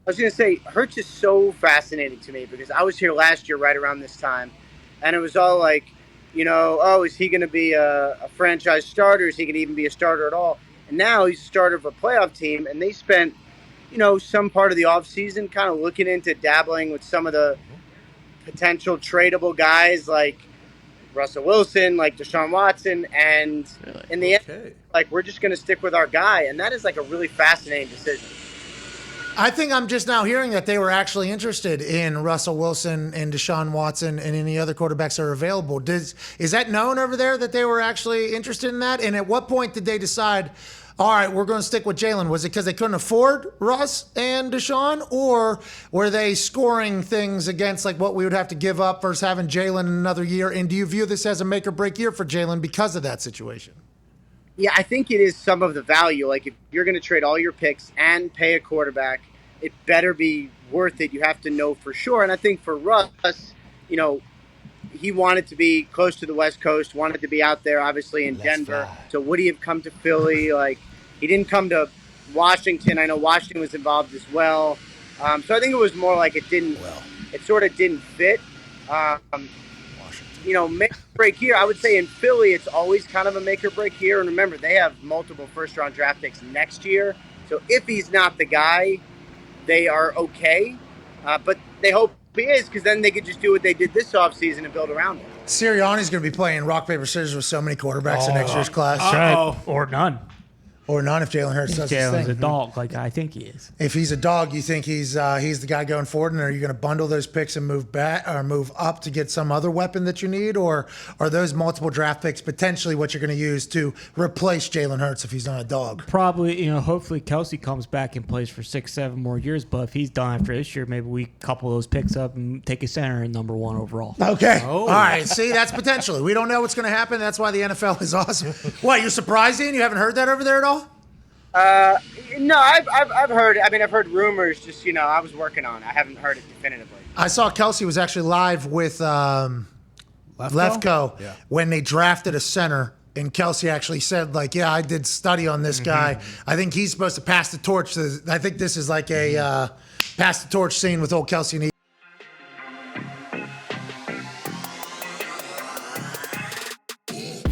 I was going to say, Hurts is so fascinating to me because I was here last year right around this time, and it was all like, oh, is he going to be a franchise starter? Is he going to even be a starter at all? And now he's a starter of a playoff team, and they spent, some part of the offseason kind of looking into dabbling with some of the potential tradable guys like Russell Wilson, like Deshaun Watson, and in the end, like, we're just going to stick with our guy, and that is like a really fascinating decision. I think I'm just now hearing that they were actually interested in Russell Wilson and Deshaun Watson and any other quarterbacks that are available. Is that known over there that they were actually interested in that? And at what point did they decide, all right, we're going to stick with Jalen? Was it because they couldn't afford Russ and Deshaun, or were they scoring things against like what we would have to give up versus having Jalen in another year? And do you view this as a make or break year for Jalen because of that situation? Yeah, I think it is some of the value. Like, if you're going to trade all your picks and pay a quarterback, it better be worth it. You have to know for sure. And I think for Russ, he wanted to be close to the West Coast, wanted to be out there, obviously, in Denver. So would he have come to Philly? Like, he didn't come to Washington. I know Washington was involved as well. So I think it was more like it sort of didn't fit. Make or break year. I would say in Philly, it's always kind of a make or break year. And remember, they have multiple first-round draft picks next year. So if he's not the guy, they are okay. But they hope he is, because then they could just do what they did this offseason and build around him. Sirianni's going to be playing rock, paper, scissors with so many quarterbacks in next year's class. Or none. Or none if Jalen Hurts does his thing. Jalen's a dog, like I think he is. If he's a dog, you think he's the guy going forward, and are you going to bundle those picks and move back or move up to get some other weapon that you need, or are those multiple draft picks potentially what you're going to use to replace Jalen Hurts if he's not a dog? Probably, hopefully Kelsey comes back and plays for 6-7 more years, but if he's done after this year, maybe we couple those picks up and take a center in number 1 overall. Okay. All right. See, that's potentially. We don't know what's going to happen. That's why the NFL is awesome. What, you're surprised, Ian? You haven't heard that over there at all? No, I've heard. I mean, I've heard rumors. Just I was working on it. I haven't heard it definitively. I saw Kelsey was actually live with Lefko when they drafted a center, and Kelsey actually said, like, "Yeah, I did study on this guy. I think he's supposed to pass the torch." I think this is like a pass the torch scene with old Kelsey and